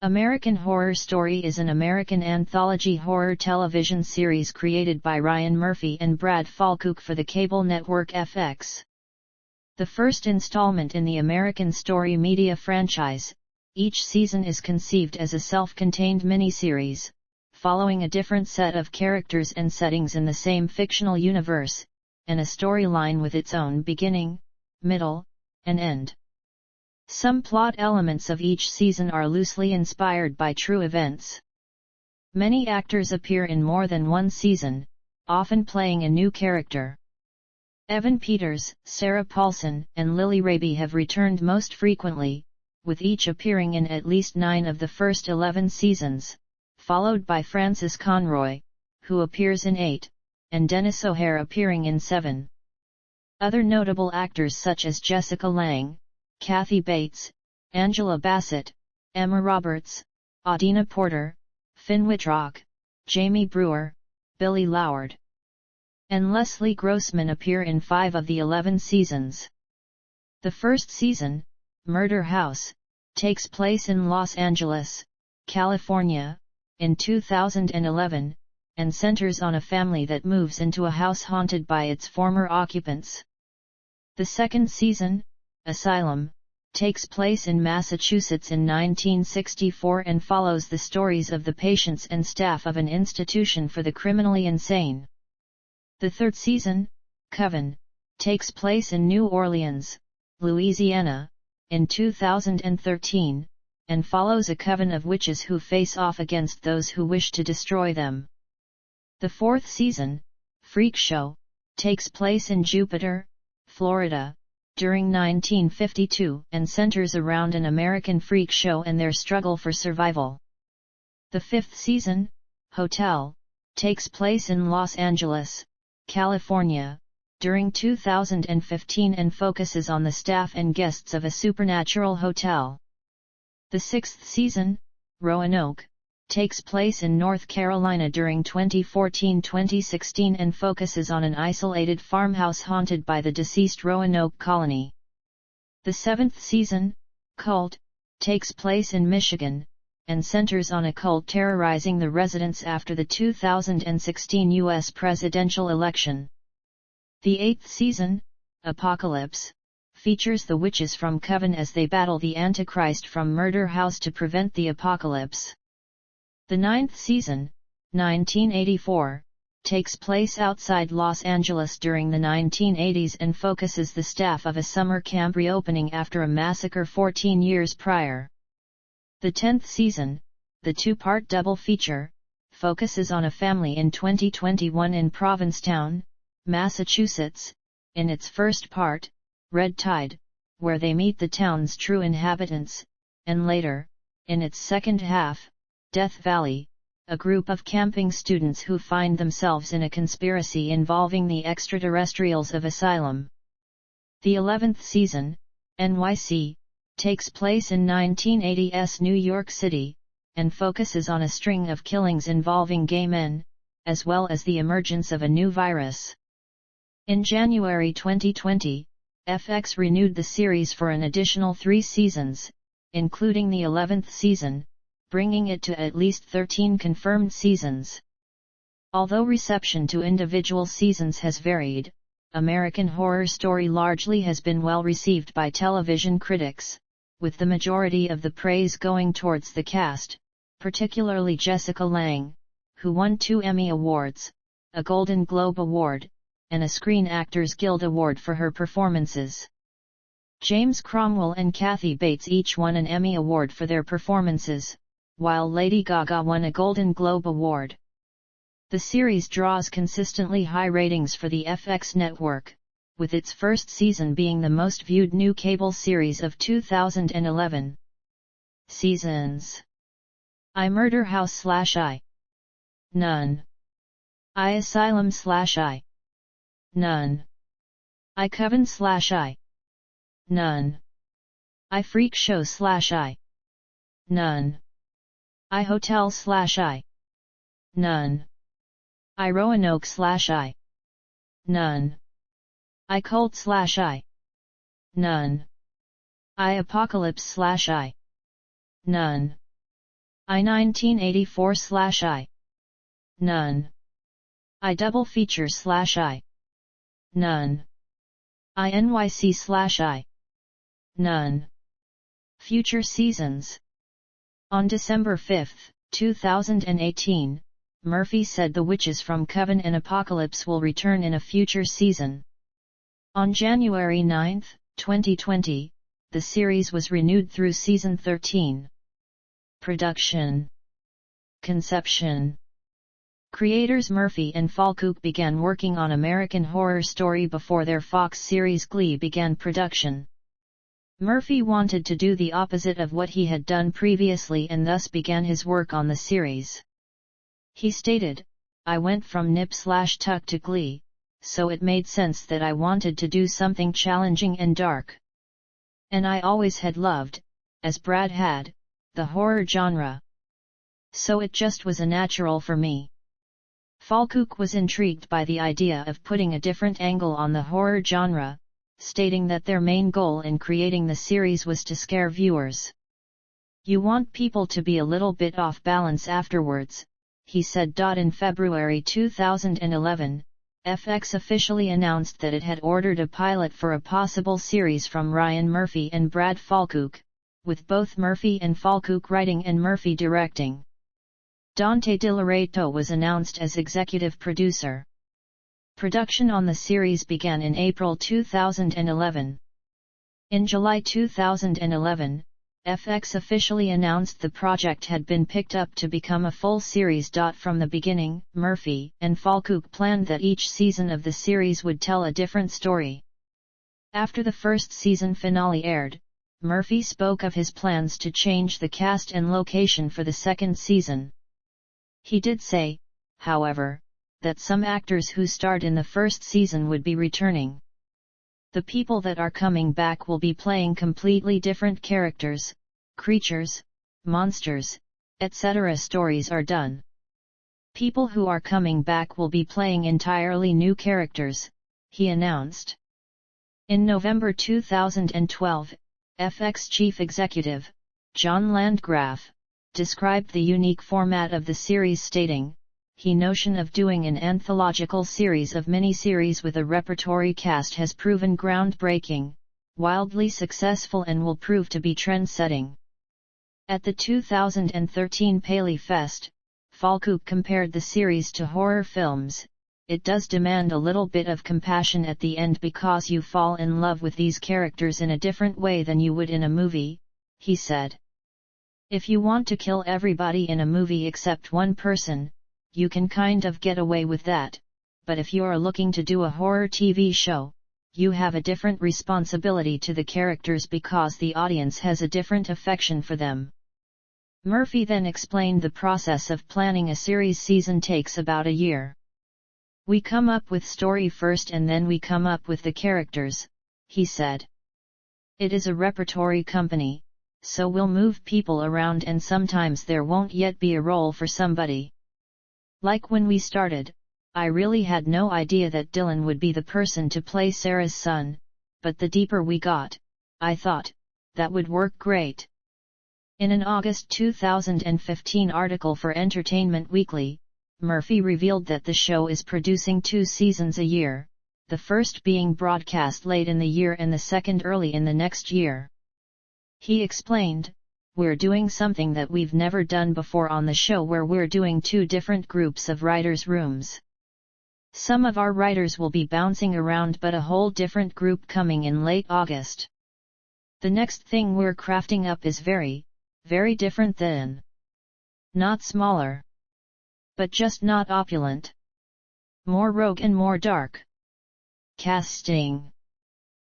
American Horror Story is an American anthology horror television series created by Ryan Murphy and Brad Falchuk for the cable network FX. The first installment in the American Story media franchise, each season is conceived as a self-contained miniseries, following a different set of characters and settings in the same fictional universe, and a storyline with its own beginning, middle, and end. Some plot elements of each season are loosely inspired by true events. Many actors appear in more than one season, often playing a new character. Evan Peters, Sarah Paulson, and Lily Raby have returned most frequently, with each appearing in at least 9 of the first 11 seasons, followed by Frances Conroy, who appears in 8, and Dennis O'Hare appearing in 7. Other notable actors such as Jessica Lange, Kathy Bates, Angela Bassett, Emma Roberts, Adina Porter, Finn Wittrock, Jamie Brewer, Billy Loward, and Leslie Grossman appear in 5 of the 11 seasons. The first season, Murder House, takes place in Los Angeles, California, in 2011, and centers on a family that moves into a house haunted by its former occupants. The second season, Asylum, takes place in Massachusetts in 1964 and follows the stories of the patients and staff of an institution for the criminally insane. The third season, Coven, takes place in New Orleans, Louisiana, in 2013, and follows a coven of witches who face off against those who wish to destroy them. The fourth season, Freak Show, takes place in Jupiter, Florida, during 1952 and centers around an American freak show and their struggle for survival. The fifth season, Hotel, takes place in Los Angeles, California, during 2015 and focuses on the staff and guests of a supernatural hotel. The sixth season, Roanoke, takes place in North Carolina during 2014-2016 and focuses on an isolated farmhouse haunted by the deceased Roanoke colony. The seventh season, Cult, takes place in Michigan, and centers on a cult terrorizing the residents after the 2016 U.S. presidential election. The eighth season, Apocalypse, features the witches from Coven as they battle the Antichrist from Murder House to prevent the apocalypse. The ninth season, 1984, takes place outside Los Angeles during the 1980s and focuses the staff of a summer camp reopening after a massacre 14 years prior. The 10th season, the 2-part double feature, focuses on a family in 2021 in Provincetown, Massachusetts, in its first part, Red Tide, where they meet the town's true inhabitants, and later, in its second half, Death Valley, a group of camping students who find themselves in a conspiracy involving the extraterrestrials of Asylum. The 11th season, NYC, takes place in 1980's New York City, and focuses on a string of killings involving gay men, as well as the emergence of a new virus. In January 2020, FX renewed the series for an additional 3 seasons, including the 11th season, bringing it to at least 13 confirmed seasons. Although reception to individual seasons has varied, American Horror Story largely has been well received by television critics, with the majority of the praise going towards the cast, particularly Jessica Lange, who won 2 Emmy Awards, a Golden Globe Award, and a Screen Actors Guild Award for her performances. James Cromwell and Kathy Bates each won an Emmy Award for their performances, while Lady Gaga won a Golden Globe Award. The series draws consistently high ratings for the FX network, with its first season being the most viewed new cable series of 2011. Seasons: I Murder House / I. None. I Asylum / I. None. I Coven / I. None. I Freak Show / I. None. I Hotel / I. None. I Roanoke / I. None. I Cult / I. None. I Apocalypse / I. None. I 1984/I. None. I double feature/I. None. I NYC/I. None. Future seasons. On December 5, 2018, Murphy said the witches from Coven and Apocalypse will return in a future season. On January 9, 2020, the series was renewed through season 13. Production. Conception. Creators Murphy and Falchuk began working on American Horror Story before their Fox series Glee began production. Murphy wanted to do the opposite of what he had done previously and thus began his work on the series. He stated, "I went from nip/tuck to Glee, so it made sense that I wanted to do something challenging and dark. And I always had loved, as Brad had, the horror genre. So it just was a natural for me." Falchuk was intrigued by the idea of putting a different angle on the horror genre, stating that their main goal in creating the series was to scare viewers. "You want people to be a little bit off balance afterwards," he said. In February 2011, FX officially announced that it had ordered a pilot for a possible series from Ryan Murphy and Brad Falchuk, with both Murphy and Falchuk writing and Murphy directing. Dante De Loreto was announced as executive producer. Production on the series began in April 2011. In July 2011, FX officially announced the project had been picked up to become a full series. From the beginning, Murphy and Falchuk planned that each season of the series would tell a different story. After the first season finale aired, Murphy spoke of his plans to change the cast and location for the second season. He did say, however, that some actors who starred in the first season would be returning. "The people that are coming back will be playing completely different characters, creatures, monsters, etc. Stories are done. People who are coming back will be playing entirely new characters," he announced. In November 2012, FX chief executive, John Landgraf, described the unique format of the series, stating, "He notion of doing an anthological series of miniseries with a repertory cast has proven groundbreaking, wildly successful and will prove to be trend-setting." At the 2013 Paley Fest, Falchuk compared the series to horror films. "It does demand a little bit of compassion at the end because you fall in love with these characters in a different way than you would in a movie," he said. "If you want to kill everybody in a movie except one person, you can kind of get away with that, but if you're looking to do a horror TV show, you have a different responsibility to the characters because the audience has a different affection for them." Murphy then explained the process of planning a series season takes about a year. "We come up with story first and then we come up with the characters," he said. "It is a repertory company, so we'll move people around and sometimes there won't yet be a role for somebody. Like when we started, I really had no idea that Dylan would be the person to play Sarah's son, but the deeper we got, I thought, that would work great." In an August 2015 article for Entertainment Weekly, Murphy revealed that the show is producing 2 seasons a year, the first being broadcast late in the year and the second early in the next year. He explained, "We're doing something that we've never done before on the show where we're doing 2 different groups of writers' rooms. Some of our writers will be bouncing around but a whole different group coming in late August. The next thing we're crafting up is very, very different than. Not smaller. But just not opulent. More rogue and more dark." Casting.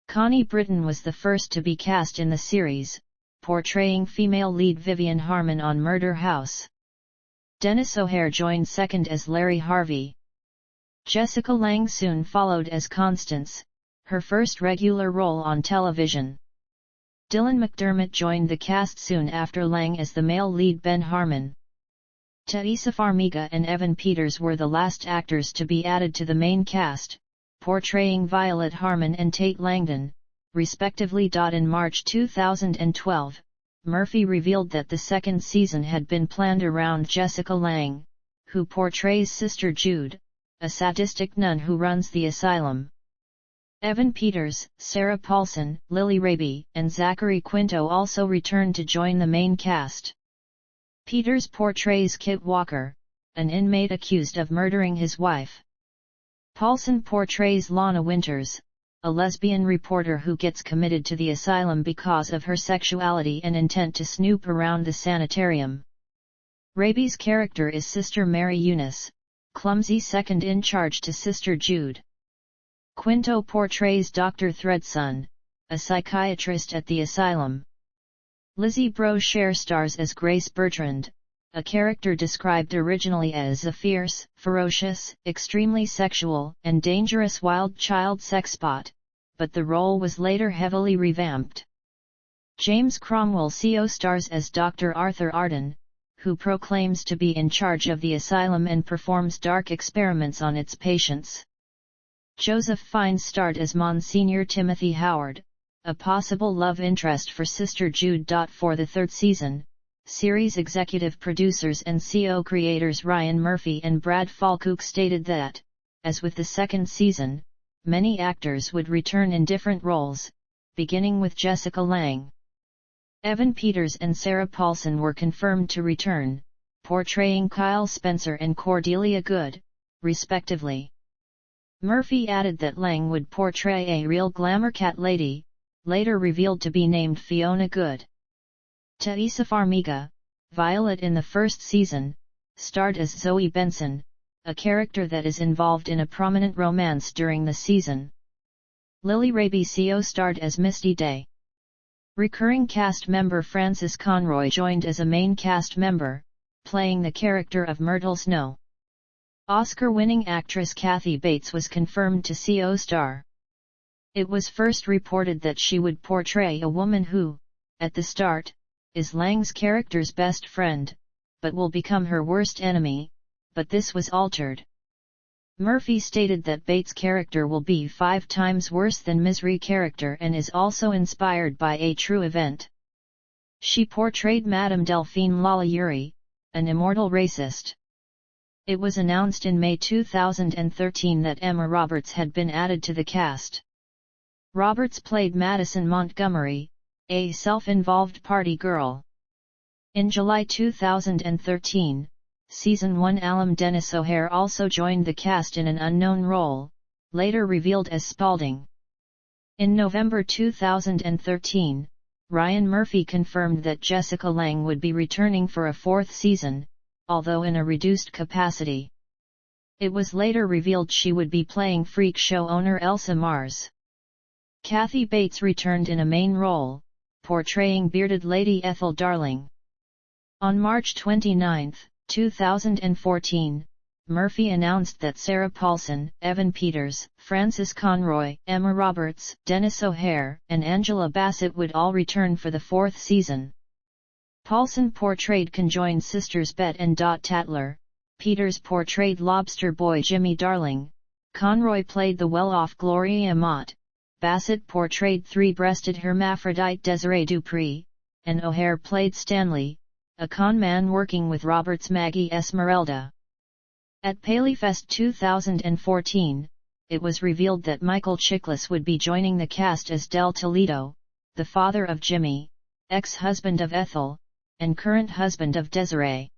Connie Britton was the first to be cast in the series, portraying female lead Vivian Harmon on Murder House. Dennis O'Hare joined second as Larry Harvey. Jessica Lange soon followed as Constance, her first regular role on television. Dylan McDermott joined the cast soon after Lange as the male lead Ben Harmon. Taissa Farmiga and Evan Peters were the last actors to be added to the main cast, portraying Violet Harmon and Tate Langdon, respectively. In March 2012, Murphy revealed that the second season had been planned around Jessica Lange, who portrays Sister Jude, a sadistic nun who runs the asylum. Evan Peters, Sarah Paulson, Lily Raby, and Zachary Quinto also returned to join the main cast. Peters portrays Kit Walker, an inmate accused of murdering his wife. Paulson portrays Lana Winters, a lesbian reporter who gets committed to the asylum because of her sexuality and intent to snoop around the sanitarium. Raby's character is Sister Mary Eunice, clumsy second in charge to Sister Jude. Quinto portrays Dr. Threadson, a psychiatrist at the asylum. Lizzie Brocher stars as Grace Bertrand, a character described originally as a fierce, ferocious, extremely sexual, and dangerous wild child sexbot, but the role was later heavily revamped. James Cromwell co-stars as Dr. Arthur Arden, who proclaims to be in charge of the asylum and performs dark experiments on its patients. Joseph Fiennes starred as Monsignor Timothy Howard, a possible love interest for Sister Jude. For the third season, series executive producers and co-creators Ryan Murphy and Brad Falchuk stated that, as with the second season, many actors would return in different roles, beginning with Jessica Lange. Evan Peters and Sarah Paulson were confirmed to return, portraying Kyle Spencer and Cordelia Good, respectively. Murphy added that Lange would portray a real glamour cat lady, later revealed to be named Fiona Good. Taissa Farmiga, Violet in the first season, starred as Zoe Benson, a character that is involved in a prominent romance during the season. Lily Raby co-starred as Misty Day. Recurring cast member Frances Conroy joined as a main cast member, playing the character of Myrtle Snow. Oscar-winning actress Kathy Bates was confirmed to co-star. It was first reported that she would portray a woman who, at the start, is Lange's character's best friend, but will become her worst enemy, but this was altered. Murphy stated that Bates' character will be 5 times worse than Misery character and is also inspired by a true event. She portrayed Madame Delphine Lalaurie, an immortal racist. It was announced in May 2013 that Emma Roberts had been added to the cast. Roberts played Madison Montgomery, a self-involved party girl. In July 2013, Season 1 alum Dennis O'Hare also joined the cast in an unknown role, later revealed as Spaulding. In November 2013, Ryan Murphy confirmed that Jessica Lange would be returning for a 4th season, although in a reduced capacity. It was later revealed she would be playing freak show owner Elsa Mars. Kathy Bates returned in a main role, portraying bearded Lady Ethel Darling. On March 29, 2014, Murphy announced that Sarah Paulson, Evan Peters, Frances Conroy, Emma Roberts, Dennis O'Hare, and Angela Bassett would all return for the 4th season. Paulson portrayed conjoined sisters Bet and Dot Tatler, Peters portrayed lobster boy Jimmy Darling, Conroy played the well-off Gloria Mott, Bassett portrayed three-breasted hermaphrodite Desiree Dupree, and O'Hare played Stanley, a con man working with Robert's Maggie Esmeralda. At PaleyFest 2014, it was revealed that Michael Chiklis would be joining the cast as Del Toledo, the father of Jimmy, ex-husband of Ethel, and current husband of Desiree.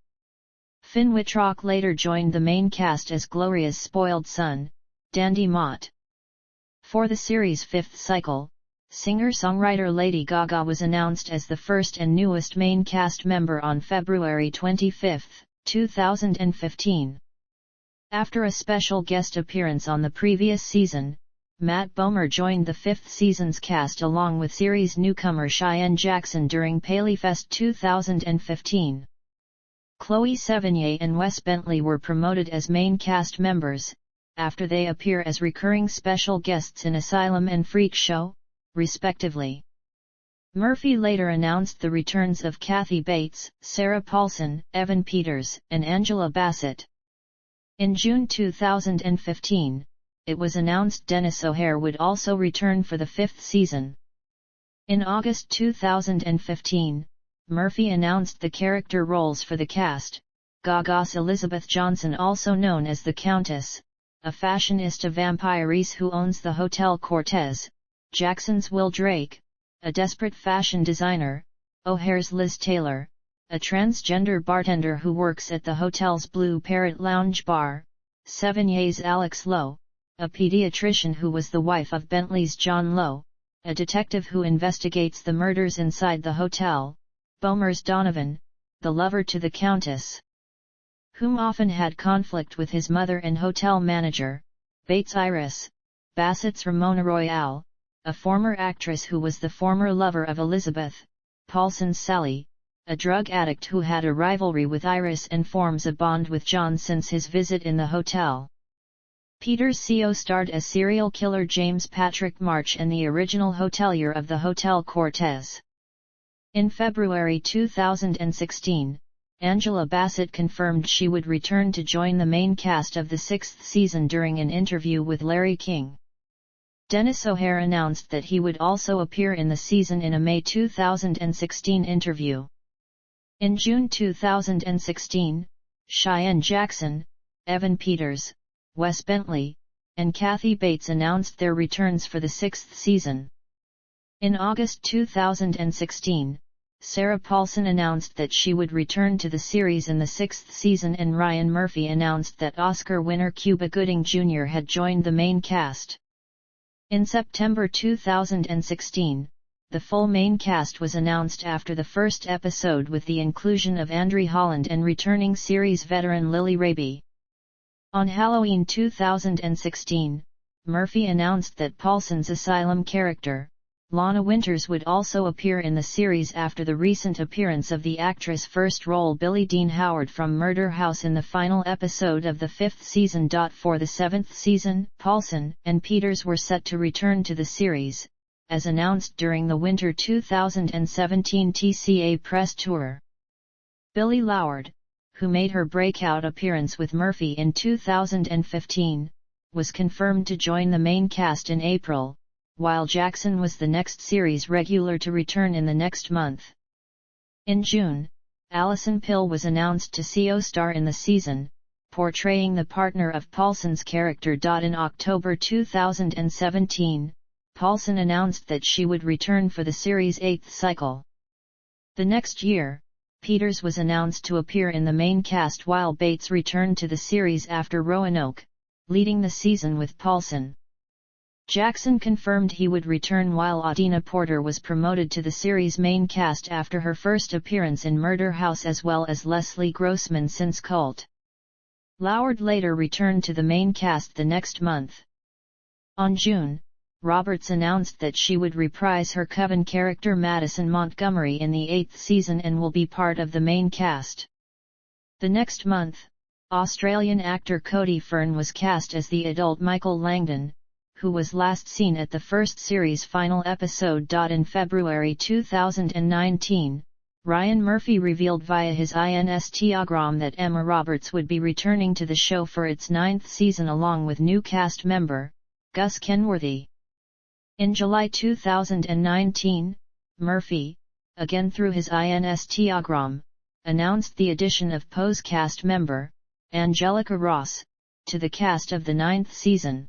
Finn Wittrock later joined the main cast as Gloria's spoiled son, Dandy Mott. For the series' 5th cycle, singer-songwriter Lady Gaga was announced as the first and newest main cast member on February 25, 2015. After a special guest appearance on the previous season, Matt Bomer joined the 5th season's cast along with series newcomer Cheyenne Jackson during PaleyFest 2015. Chloe Sevigny and Wes Bentley were promoted as main cast members, after they appear as recurring special guests in Asylum and Freak Show, respectively. Murphy later announced the returns of Kathy Bates, Sarah Paulson, Evan Peters, and Angela Bassett. In June 2015, it was announced Dennis O'Hare would also return for the 5th season. In August 2015, Murphy announced the character roles for the cast. Gaga's Elizabeth Johnson, also known as the Countess, a fashionista vampiress who owns the Hotel Cortez; Jackson's Will Drake, a desperate fashion designer; O'Hare's Liz Taylor, a transgender bartender who works at the hotel's Blue Parrot Lounge Bar; Sevigny's Alex Lowe, a pediatrician who was the wife of Bentley's John Lowe, a detective who investigates the murders inside the hotel; Bomer's Donovan, the lover to the Countess, whom often had conflict with his mother and hotel manager; Bates Iris, Bassett's Ramona Royale, a former actress who was the former lover of Elizabeth; Paulson's Sally, a drug addict who had a rivalry with Iris and forms a bond with John since his visit in the hotel. Peters co-starred as serial killer James Patrick March and the original hotelier of the Hotel Cortez. In February 2016, Angela Bassett confirmed she would return to join the main cast of the 6th season during an interview with Larry King. Dennis O'Hare announced that he would also appear in the season in a May 2016 interview. In June 2016, Cheyenne Jackson, Evan Peters, Wes Bentley, and Kathy Bates announced their returns for the 6th season. In August 2016, Sarah Paulson announced that she would return to the series in the 6th season, and Ryan Murphy announced that Oscar winner Cuba Gooding Jr. had joined the main cast. In September 2016, the full main cast was announced after the first episode with the inclusion of Andre Holland and returning series veteran Lily Raby. On Halloween 2016, Murphy announced that Paulson's asylum character, Lana Winters, would also appear in the series after the recent appearance of the actress' first role Billie Dean Howard from Murder House in the final episode of the 5th season. For the 7th season, Paulson and Peters were set to return to the series, as announced during the winter 2017 TCA press tour. Billie Lourd, who made her breakout appearance with Murphy in 2015, was confirmed to join the main cast in April, while Jackson was the next series regular to return in the next month. In June, Alison Pill was announced to co-star in the season, portraying the partner of Paulson's character. In October 2017, Paulson announced that she would return for the series' 8th cycle. The next year, Peters was announced to appear in the main cast while Bates returned to the series after Roanoke, leading the season with Paulson. Jackson confirmed he would return, while Adina Porter was promoted to the series' main cast after her first appearance in Murder House, as well as Leslie Grossman since Cult. Lourd later returned to the main cast the next month. On June, Roberts announced that she would reprise her Coven character Madison Montgomery in the 8th season and will be part of the main cast. The next month, Australian actor Cody Fern was cast as the adult Michael Langdon, who was last seen at the first series' final episode. In February 2019, Ryan Murphy revealed via his Instagram that Emma Roberts would be returning to the show for its 9th season along with new cast member, Gus Kenworthy. In July 2019, Murphy, again through his Instagram, announced the addition of Pose cast member, Angelica Ross, to the cast of the 9th season.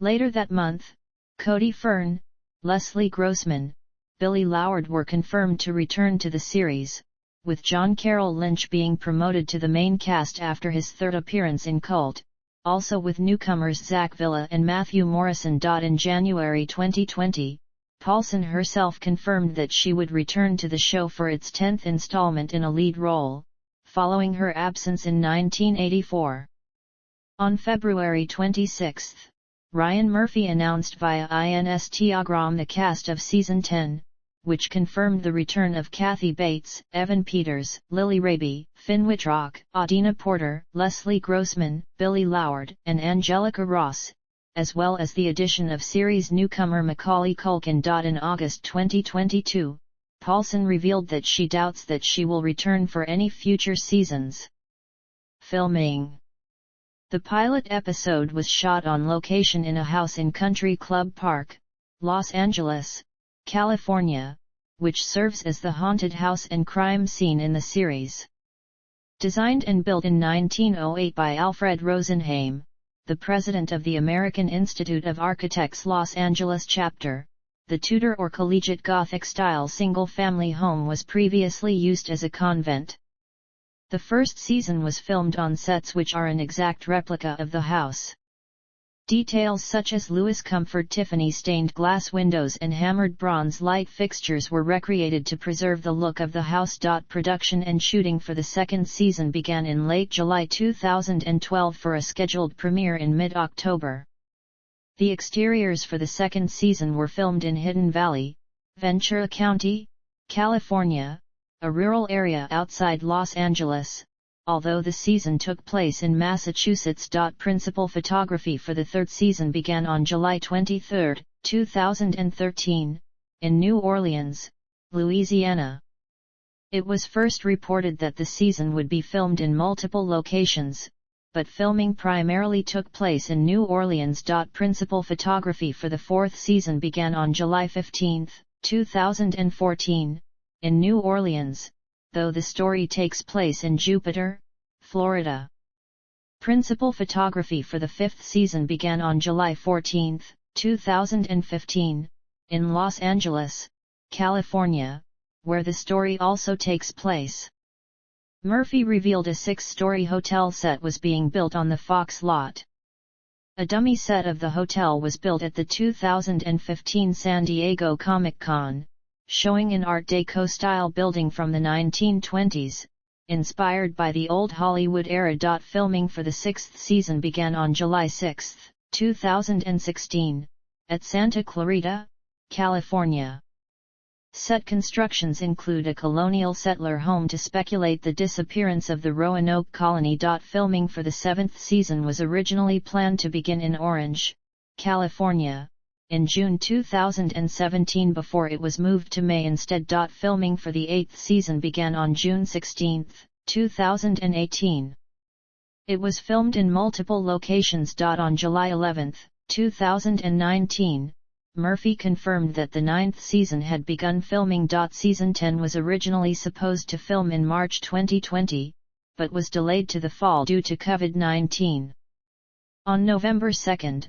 Later that month, Cody Fern, Leslie Grossman, Billie Lourd were confirmed to return to the series, with John Carroll Lynch being promoted to the main cast after his 3rd appearance in Cult, also with newcomers Zach Villa and Matthew Morrison. In January 2020, Paulson herself confirmed that she would return to the show for its 10th installment in a lead role, following her absence in 1984. On February 26, Ryan Murphy announced via Instagram the cast of Season 10, which confirmed the return of Kathy Bates, Evan Peters, Lily Raby, Finn Whitrock, Adina Porter, Leslie Grossman, Billie Lourd, and Angelica Ross, as well as the addition of series newcomer Macaulay Culkin. In August 2022, Paulson revealed that she doubts that she will return for any future seasons. Filming. The pilot episode was shot on location in a house in Country Club Park, Los Angeles, California, which serves as the haunted house and crime scene in the series. Designed and built in 1908 by Alfred Rosenheim, the president of the American Institute of Architects Los Angeles chapter, the Tudor or collegiate Gothic-style single-family home was previously used as a convent. The first season was filmed on sets which are an exact replica of the house. Details such as Louis comfort Tiffany stained glass windows and hammered bronze light fixtures were recreated to preserve the look of the house. Production and shooting for the second season began in late July 2012 for a scheduled premiere in mid-October. The exteriors for the second season were filmed in Hidden Valley, Ventura County, California, a rural area outside Los Angeles, although the season took place in Massachusetts. Principal photography for the third season began on July 23, 2013, in New Orleans, Louisiana. It was first reported that the season would be filmed in multiple locations, but filming primarily took place in New Orleans. Principal photography for the fourth season began on July 15, 2014, in New Orleans, though the story takes place in Jupiter, Florida. Principal photography for the fifth season began on July 14, 2015, in Los Angeles, California, where the story also takes place. Murphy revealed a 6-story hotel set was being built on the Fox lot. A dummy set of the hotel was built at the 2015 San Diego Comic-Con, showing an Art Deco-style building from the 1920s, inspired by the old Hollywood era. Filming for the sixth season began on July 6, 2016, at Santa Clarita, California. Set constructions include a colonial settler home to speculate the disappearance of the Roanoke colony. Filming for the seventh season was originally planned to begin in Orange, California, in June 2017 before it was moved to May instead. Filming for the eighth season began on June 16, 2018. It was filmed in multiple locations. On July 11, 2019, Murphy confirmed that the ninth season had begun filming. Season 10 was originally supposed to film in March 2020, but was delayed to the fall due to COVID-19. On November 2,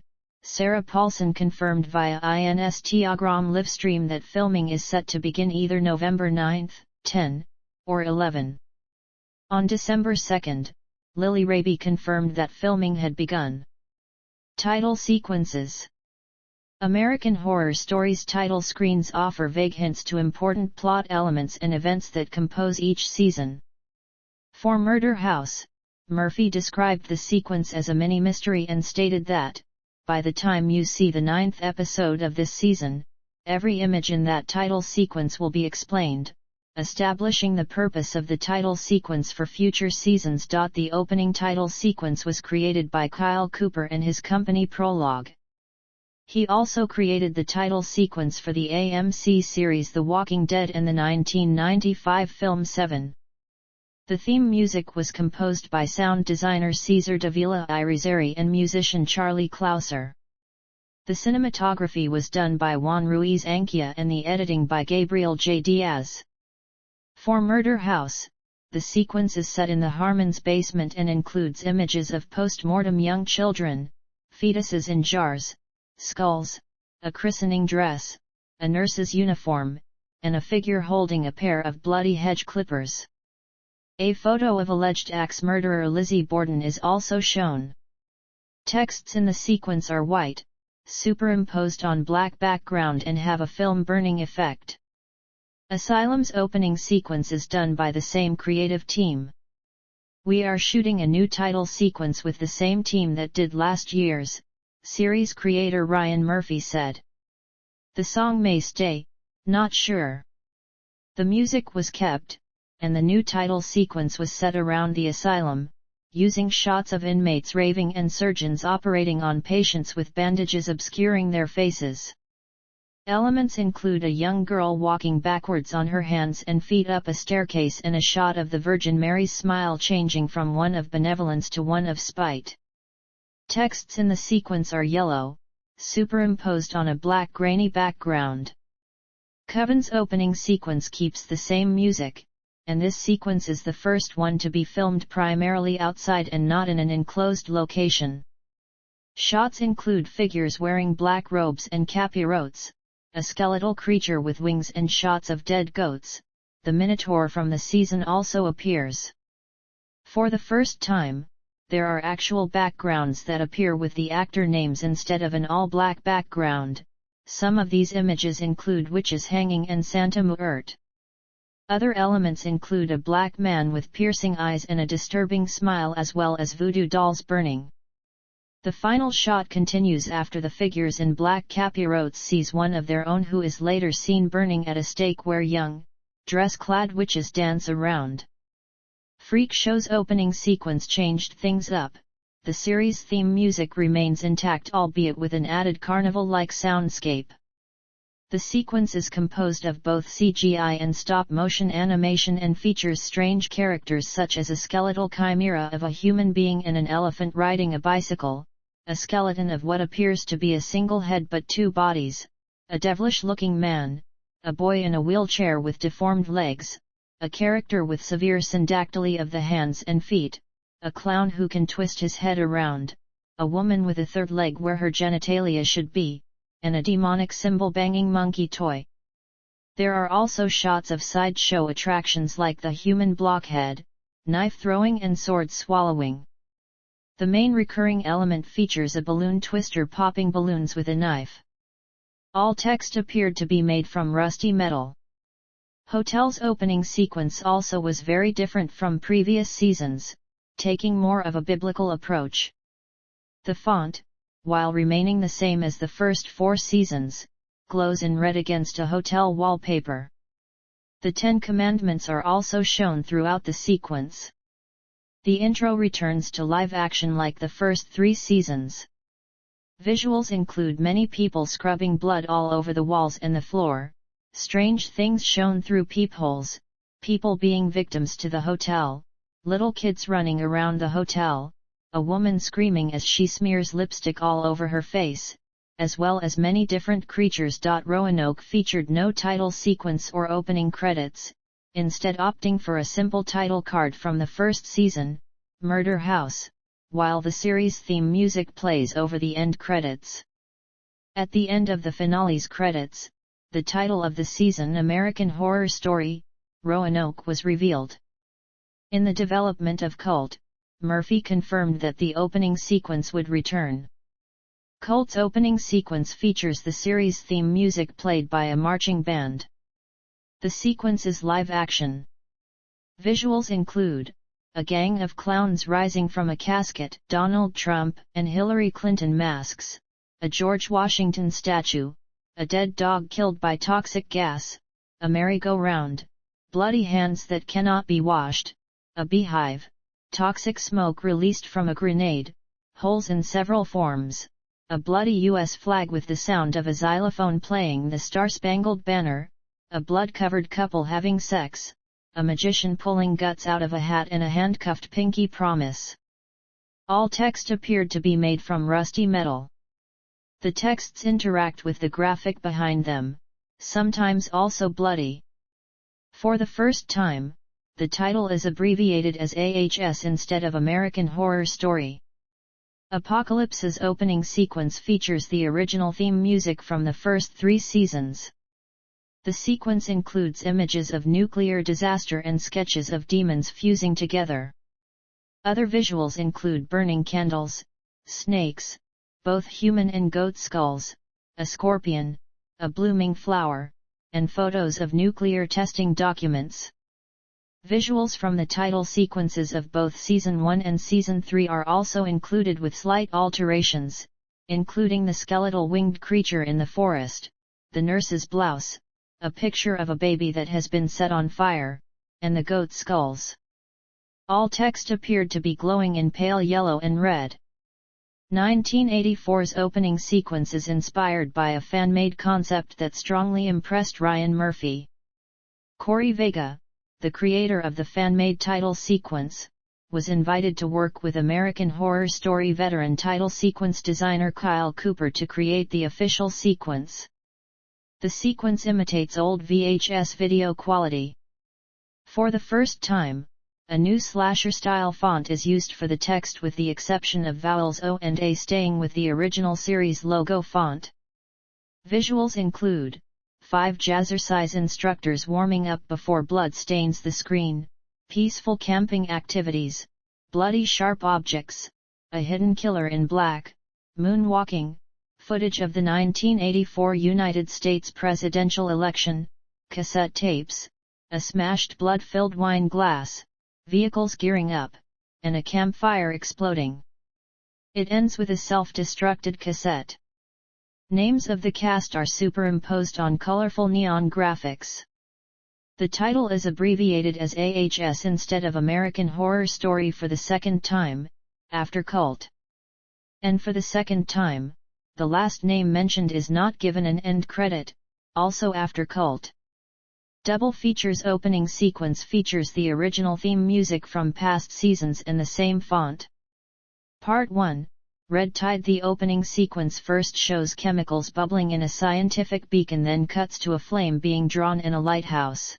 Sarah Paulson confirmed via Instagram livestream that filming is set to begin either November 9, 10, or 11. On December 2, Lily Raby confirmed that filming had begun. Title sequences. American Horror Stories title screens offer vague hints to important plot elements and events that compose each season. For Murder House, Murphy described the sequence as a mini-mystery and stated that, by the time you see the ninth episode of this season, every image in that title sequence will be explained, establishing the purpose of the title sequence for future seasons. The opening title sequence was created by Kyle Cooper and his company Prologue. He also created the title sequence for the AMC series The Walking Dead and the 1995 film Seven. The theme music was composed by sound designer Cesar Davila Irizarry and musician Charlie Clouser. The cinematography was done by Juan Ruiz Anquia and the editing by Gabriel J. Diaz. For Murder House, the sequence is set in the Harmon's basement and includes images of post-mortem young children, fetuses in jars, skulls, a christening dress, a nurse's uniform, and a figure holding a pair of bloody hedge clippers. A photo of alleged axe murderer Lizzie Borden is also shown. Texts in the sequence are white, superimposed on black background and have a film burning effect. Asylum's opening sequence is done by the same creative team. We are shooting a new title sequence with the same team that did last year's, series creator Ryan Murphy said. The song may stay, not sure. The music was kept, and the new title sequence was set around the asylum, using shots of inmates raving and surgeons operating on patients with bandages obscuring their faces. Elements include a young girl walking backwards on her hands and feet up a staircase and a shot of the Virgin Mary's smile changing from one of benevolence to one of spite. Texts in the sequence are yellow, superimposed on a black grainy background. Coven's opening sequence keeps the same music, and this sequence is the first one to be filmed primarily outside and not in an enclosed location. Shots include figures wearing black robes and capirotes, a skeletal creature with wings and shots of dead goats. The Minotaur from the season also appears. For the first time, there are actual backgrounds that appear with the actor names instead of an all-black background. Some of these images include witches hanging and Santa Muerte. Other elements include a black man with piercing eyes and a disturbing smile as well as voodoo dolls burning. The final shot continues after the figures in black capirotes sees one of their own who is later seen burning at a stake where young, dress-clad witches dance around. Freak Show's opening sequence changed things up. The series' theme music remains intact albeit with an added carnival-like soundscape. The sequence is composed of both CGI and stop-motion animation and features strange characters such as a skeletal chimera of a human being and an elephant riding a bicycle, a skeleton of what appears to be a single head but two bodies, a devilish-looking man, a boy in a wheelchair with deformed legs, a character with severe syndactyly of the hands and feet, a clown who can twist his head around, a woman with a third leg where her genitalia should be, and a demonic cymbal-banging monkey toy. There are also shots of sideshow attractions like the human blockhead, knife-throwing and sword-swallowing. The main recurring element features a balloon twister popping balloons with a knife. All text appeared to be made from rusty metal. Hotel's opening sequence also was very different from previous seasons, taking more of a biblical approach. The font, while remaining the same as the first 4 seasons, glows in red against a hotel wallpaper. The 10 Commandments are also shown throughout the sequence. The intro returns to live action like the first 3 seasons. Visuals include many people scrubbing blood all over the walls and the floor, strange things shown through peepholes, people being victims to the hotel, little kids running around the hotel, a woman screaming as she smears lipstick all over her face, as well as many different creatures. Roanoke featured no title sequence or opening credits, instead opting for a simple title card from the first season, Murder House, while the series theme music plays over the end credits. At the end of the finale's credits, the title of the season, American Horror Story, Roanoke, was revealed. In the development of Cult, Murphy confirmed that the opening sequence would return. Cult's opening sequence features the series theme music played by a marching band. The sequence is live action. Visuals include a gang of clowns rising from a casket, Donald Trump and Hillary Clinton masks, a George Washington statue, a dead dog killed by toxic gas, a merry-go-round, bloody hands that cannot be washed, a beehive, toxic smoke released from a grenade, holes in several forms, a bloody U.S. flag with the sound of a xylophone playing the Star-Spangled Banner, a blood-covered couple having sex, a magician pulling guts out of a hat and a handcuffed pinky promise. All text appeared to be made from rusty metal. The texts interact with the graphic behind them, sometimes also bloody. For the first time, the title is abbreviated as AHS instead of American Horror Story. Apocalypse's opening sequence features the original theme music from the first 3 seasons. The sequence includes images of nuclear disaster and sketches of demons fusing together. Other visuals include burning candles, snakes, both human and goat skulls, a scorpion, a blooming flower, and photos of nuclear testing documents. Visuals from the title sequences of both Season 1 and Season 3 are also included with slight alterations, including the skeletal winged creature in the forest, the nurse's blouse, a picture of a baby that has been set on fire, and the goat skulls. All text appeared to be glowing in pale yellow and red. 1984's opening sequence is inspired by a fan-made concept that strongly impressed Ryan Murphy. Corey Vega, the creator of the fan-made title sequence, was invited to work with American Horror Story veteran title sequence designer Kyle Cooper to create the official sequence. The sequence imitates old VHS video quality. For the first time, a new slasher-style font is used for the text with the exception of vowels O and A staying with the original series logo font. Visuals include 5 jazzercise instructors warming up before blood stains the screen, peaceful camping activities, bloody sharp objects, a hidden killer in black, moonwalking, footage of the 1984 United States presidential election, cassette tapes, a smashed blood-filled wine glass, vehicles gearing up, and a campfire exploding. It ends with a self-destructed cassette. Names of the cast are superimposed on colorful neon graphics. The title is abbreviated as AHS instead of American Horror Story for the second time, after Cult. And for the second time, the last name mentioned is not given an end credit, also after Cult. Double features opening sequence features the original theme music from past seasons in the same font. Part 1, Red Tide. The opening sequence first shows chemicals bubbling in a scientific beacon, then cuts to a flame being drawn in a lighthouse.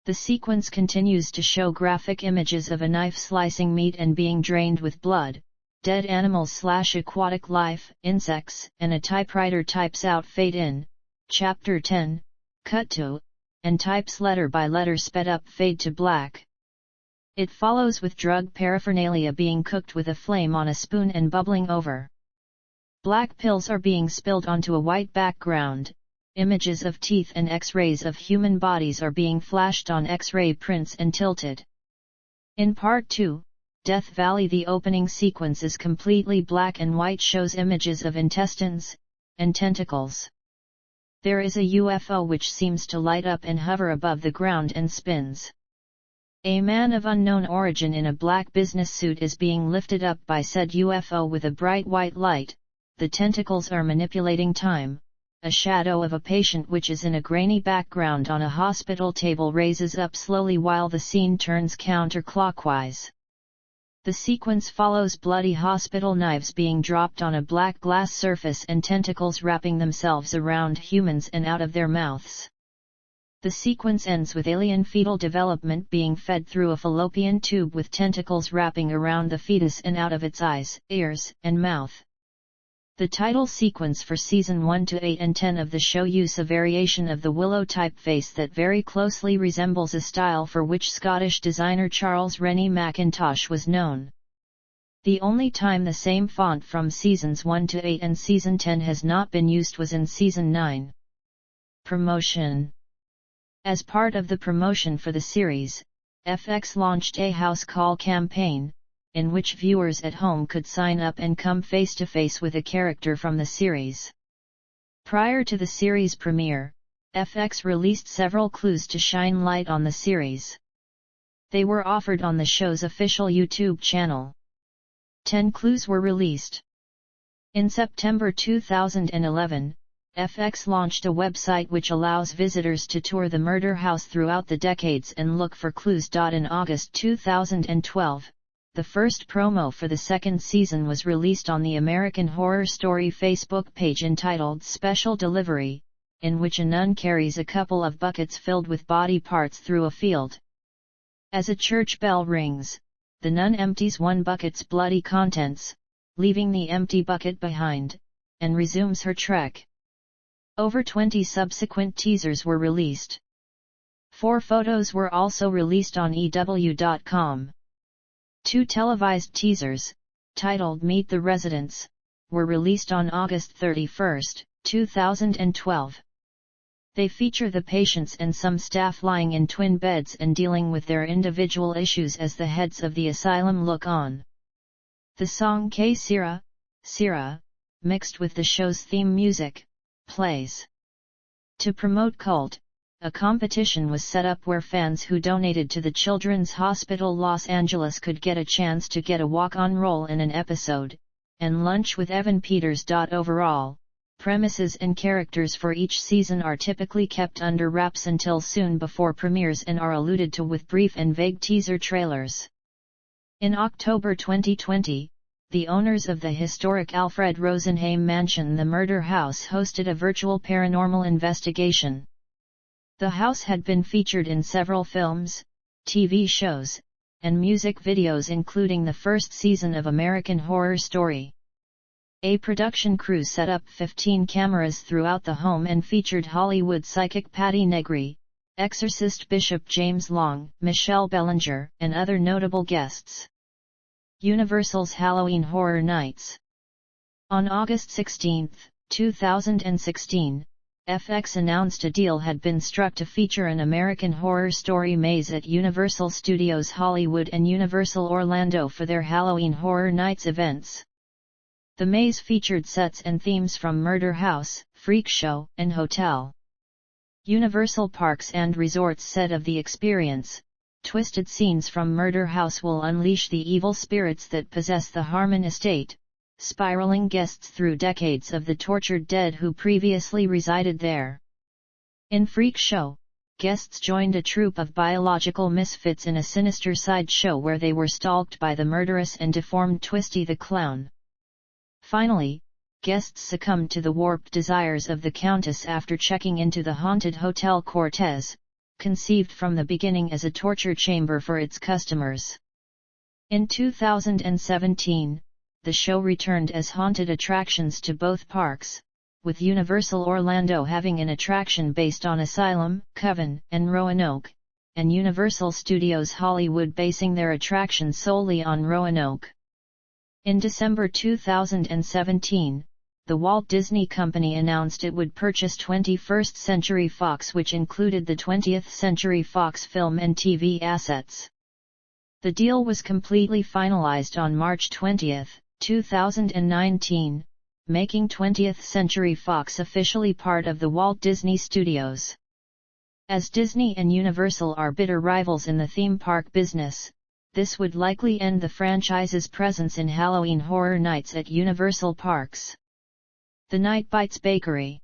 The sequence continues to show graphic images of a knife slicing meat and being drained with blood, dead animals/aquatic life, insects, and a typewriter types out fade in, chapter 10, cut to, and types letter by letter sped up fade to black. It follows with drug paraphernalia being cooked with a flame on a spoon and bubbling over. Black pills are being spilled onto a white background, images of teeth and X-rays of human bodies are being flashed on X-ray prints and tilted. In Part 2, Death Valley, the opening sequence is completely black and white, shows images of intestines and tentacles. There is a UFO which seems to light up and hover above the ground and spins. A man of unknown origin in a black business suit is being lifted up by said UFO with a bright white light. The tentacles are manipulating time. A shadow of a patient which is in a grainy background on a hospital table raises up slowly while the scene turns counterclockwise. The sequence follows bloody hospital knives being dropped on a black glass surface and tentacles wrapping themselves around humans and out of their mouths. The sequence ends with alien fetal development being fed through a fallopian tube with tentacles wrapping around the fetus and out of its eyes, ears, and mouth. The title sequence for Season 1 to 8 and 10 of the show use a variation of the Willow typeface that very closely resembles a style for which Scottish designer Charles Rennie Mackintosh was known. The only time the same font from Seasons 1 to 8 and Season 10 has not been used was in Season 9. Promotion. As part of the promotion for the series, FX launched a house call campaign, in which viewers at home could sign up and come face-to-face with a character from the series. Prior to the series premiere, FX released several clues to shine light on the series. They were offered on the show's official YouTube channel. 10 clues were released. In September 2011, FX launched a website which allows visitors to tour the murder house throughout the decades and look for clues. In August 2012, the first promo for the second season was released on the American Horror Story Facebook page entitled Special Delivery, in which a nun carries a couple of buckets filled with body parts through a field. As a church bell rings, the nun empties one bucket's bloody contents, leaving the empty bucket behind, and resumes her trek. Over 20 subsequent teasers were released. 4 photos were also released on EW.com. 2 televised teasers, titled Meet the Residents, were released on August 31, 2012. They feature the patients and some staff lying in twin beds and dealing with their individual issues as the heads of the asylum look on. The song K Sira, Sira, mixed with the show's theme music, plays. To promote Cult, a competition was set up where fans who donated to the Children's Hospital Los Angeles could get a chance to get a walk-on role in an episode, and lunch with Evan Peters. Overall, premises and characters for each season are typically kept under wraps until soon before premieres and are alluded to with brief and vague teaser trailers. In October 2020, the owners of the historic Alfred Rosenheim mansion, the murder house, hosted a virtual paranormal investigation. The house had been featured in several films, TV shows, and music videos, including the first season of American Horror Story. A production crew set up 15 cameras throughout the home and featured Hollywood psychic Patti Negri, exorcist Bishop James Long, Michelle Bellinger, and other notable guests. Universal's Halloween Horror Nights. On August 16, 2016, FX announced a deal had been struck to feature an American Horror Story maze at Universal Studios Hollywood and Universal Orlando for their Halloween Horror Nights events. The maze featured sets and themes from Murder House, Freak Show, and Hotel. Universal Parks and Resorts said of the experience, "Twisted scenes from Murder House will unleash the evil spirits that possess the Harmon estate, spiraling guests through decades of the tortured dead who previously resided there." In Freak Show, guests joined a troupe of biological misfits in a sinister sideshow where they were stalked by the murderous and deformed Twisty the Clown. Finally, guests succumbed to the warped desires of the Countess after checking into the haunted Hotel Cortez, conceived from the beginning as a torture chamber for its customers. In 2017, the show returned as haunted attractions to both parks, with Universal Orlando having an attraction based on Asylum, Coven, and Roanoke, and Universal Studios Hollywood basing their attraction solely on Roanoke. In December 2017, the Walt Disney Company announced it would purchase 21st Century Fox, which included the 20th Century Fox film and TV assets. The deal was completely finalized on March 20, 2019, making 20th Century Fox officially part of the Walt Disney Studios. As Disney and Universal are bitter rivals in the theme park business, this would likely end the franchise's presence in Halloween Horror Nights at Universal Parks. The Night Bites Bakery.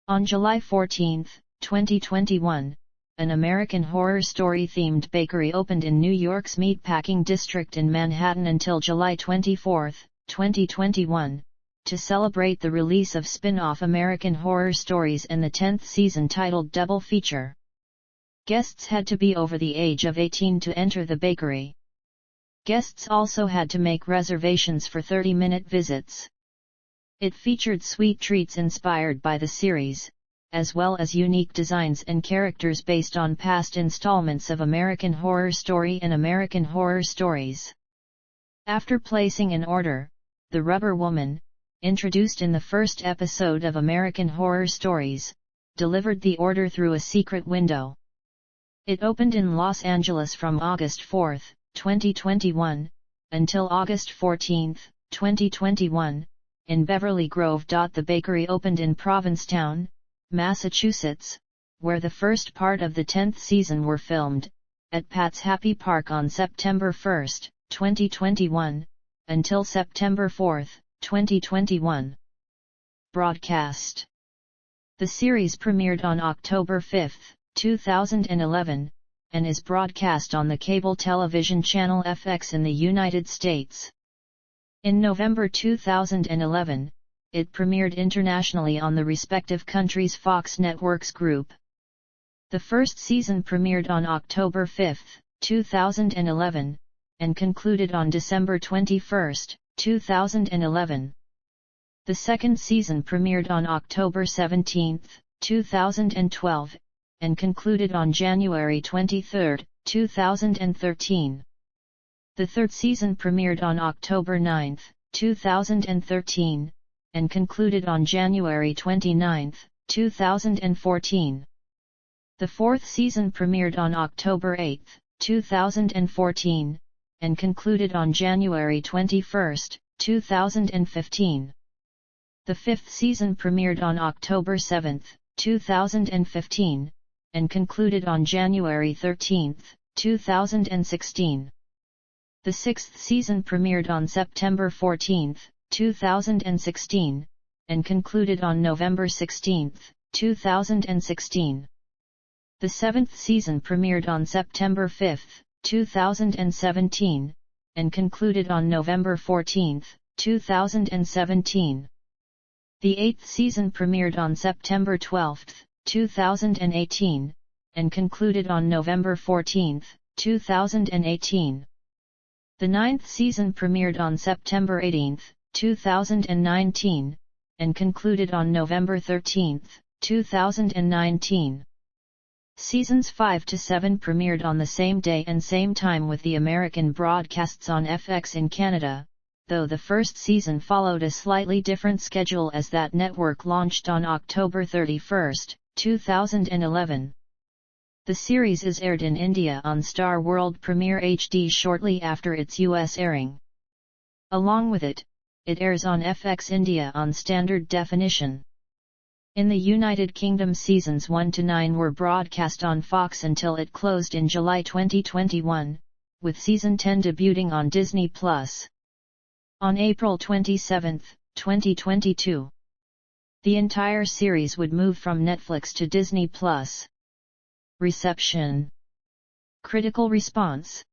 On July 14, 2021, an American Horror Story-themed bakery opened in New York's Meatpacking District in Manhattan until July 24, 2021, to celebrate the release of spin-off American Horror Stories and the 10th season titled Double Feature. Guests had to be over the age of 18 to enter the bakery. Guests also had to make reservations for 30-minute visits. It featured sweet treats inspired by the series, as well as unique designs and characters based on past installments of American Horror Story and American Horror Stories. After placing an order, the Rubber Woman, introduced in the first episode of American Horror Stories, delivered the order through a secret window. It opened in Los Angeles from August 4, 2021, until August 14, 2021, in Beverly Grove. The bakery opened in Provincetown, Massachusetts, where the first part of the 10th season were filmed, at Pat's Happy Park on September 1, 2021, until September 4, 2021. Broadcast. The series premiered on October 5, 2011, and is broadcast on the cable television channel FX in the United States. In November 2011, it premiered internationally on the respective countries' Fox Networks group. The first season premiered on October 5, 2011, and concluded on December 21, 2011. The second season premiered on October 17, 2012, and concluded on January 23, 2013. The third season premiered on October 9, 2013, and concluded on January 29, 2014. The fourth season premiered on October 8, 2014, and concluded on January 21, 2015. The fifth season premiered on October 7, 2015, and concluded on January 13, 2016. The sixth season premiered on September 14, 2016, and concluded on November 16, 2016. The seventh season premiered on September 5, 2017, and concluded on November 14, 2017. The 8th season premiered on September 12, 2018, and concluded on November 14, 2018. The 9th season premiered on September 18, 2019, and concluded on November 13, 2019. Seasons 5 to 7 premiered on the same day and same time with the American broadcasts on FX in Canada, though the first season followed a slightly different schedule as that network launched on October 31, 2011. The series is aired in India on Star World Premiere HD shortly after its US airing. Along with it, it airs on FX India on standard definition. In the United Kingdom, seasons 1 to 9 were broadcast on Fox until it closed in July 2021, with season 10 debuting on Disney+. On April 27, 2022, the entire series would move from Netflix to Disney+. Reception. Critical response.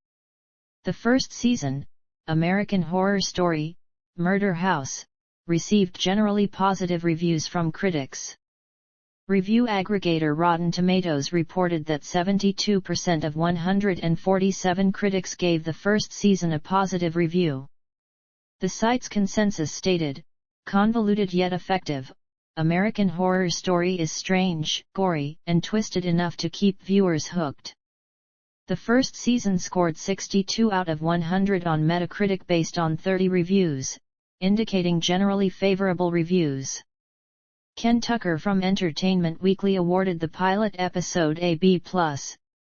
The first season, American Horror Story, Murder House, received generally positive reviews from critics. Review aggregator Rotten Tomatoes reported that 72% of 147 critics gave the first season a positive review. The site's consensus stated, "Convoluted yet effective, American Horror Story is strange, gory, and twisted enough to keep viewers hooked." The first season scored 62 out of 100 on Metacritic based on 30 reviews, indicating generally favorable reviews. Ken Tucker from Entertainment Weekly awarded the pilot episode a B+,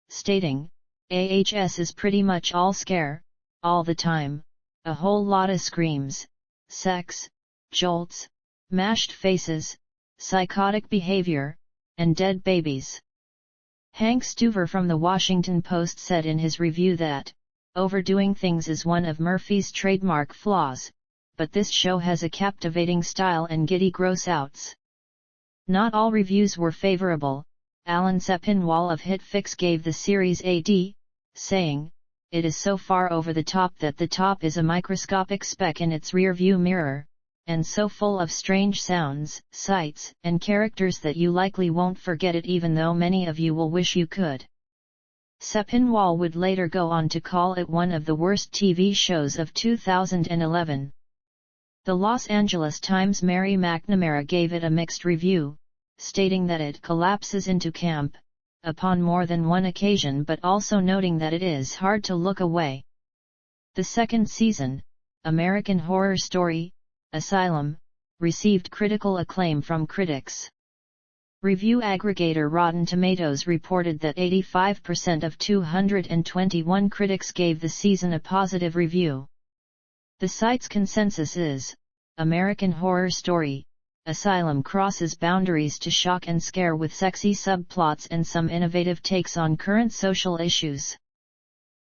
stating, "AHS is pretty much all scare, all the time, a whole lot of screams, sex, jolts, mashed faces, psychotic behavior, and dead babies." Hank Stuver from The Washington Post said in his review that, "Overdoing things is one of Murphy's trademark flaws, but this show has a captivating style and giddy gross-outs." Not all reviews were favorable. Alan Sepinwall of HitFix gave the series a D, saying, "It is so far over the top that the top is a microscopic speck in its rear-view mirror, and so full of strange sounds, sights, and characters that you likely won't forget it even though many of you will wish you could." Sepinwall would later go on to call it one of the worst TV shows of 2011. The Los Angeles Times' Mary McNamara gave it a mixed review, stating that it collapses into camp, upon more than one occasion, but also noting that it is hard to look away. The second season, American Horror Story, Asylum, received critical acclaim from critics. Review aggregator Rotten Tomatoes reported that 85% of 221 critics gave the season a positive review. The site's consensus is, "American Horror Story, Asylum crosses boundaries to shock and scare with sexy subplots and some innovative takes on current social issues."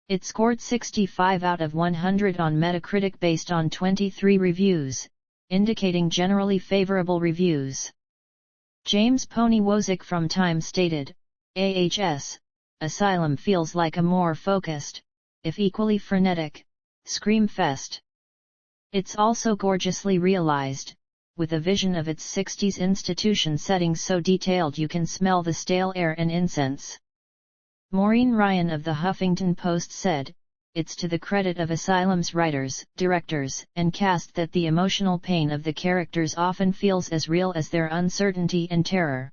It scored 65 out of 100 on Metacritic based on 23 reviews, indicating generally favorable reviews. James Ponywozik from Time stated, "AHS, Asylum feels like a more focused, if equally frenetic, scream fest. It's also gorgeously realized, with a vision of its 60s institution setting so detailed you can smell the stale air and incense." Maureen Ryan of the Huffington Post said, "It's to the credit of Asylum's writers, directors, and cast that the emotional pain of the characters often feels as real as their uncertainty and terror."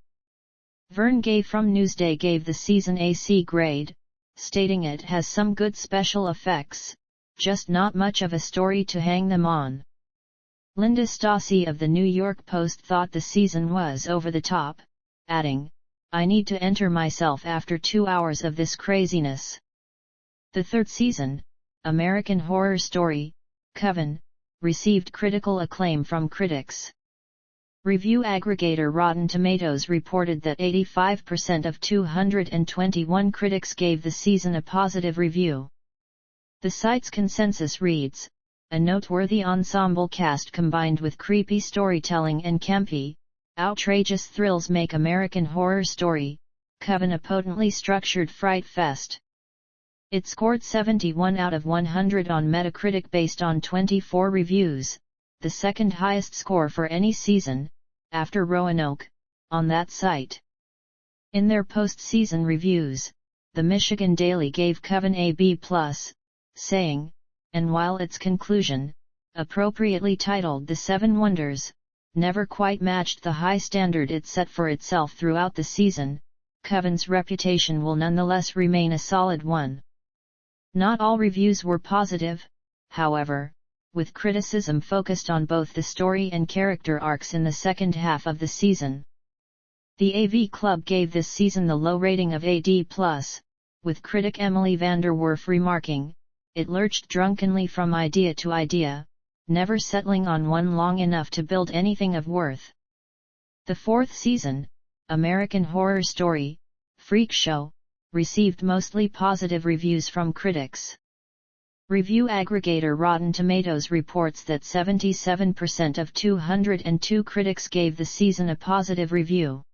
Vern Gay from Newsday gave the season a C grade, stating it has some good special effects, just not much of a story to hang them on. Linda Stassi of the New York Post thought the season was over the top, adding, "I need to enter myself after 2 hours of this craziness." The third season, American Horror Story, Coven, received critical acclaim from critics. Review aggregator Rotten Tomatoes reported that 85% of 221 critics gave the season a positive review. The site's consensus reads, "A noteworthy ensemble cast combined with creepy storytelling and campy, outrageous thrills make American Horror Story, Coven a potently structured fright fest." It scored 71 out of 100 on Metacritic based on 24 reviews, the second highest score for any season, after Roanoke, on that site. In their post-season reviews, the Michigan Daily gave Coven a B+, saying, and while its conclusion, appropriately titled The Seven Wonders, never quite matched the high standard it set for itself throughout the season, Coven's reputation will nonetheless remain a solid one. Not all reviews were positive, however, with criticism focused on both the story and character arcs in the second half of the season. The AV Club gave this season the low rating of a D+, with critic Emily Vanderwerf remarking, "It lurched drunkenly from idea to idea, never settling on one long enough to build anything of worth." The fourth season, American Horror Story, Freak Show, received mostly positive reviews from critics. Review aggregator Rotten Tomatoes reports that 77% of 202 critics gave the season a positive review.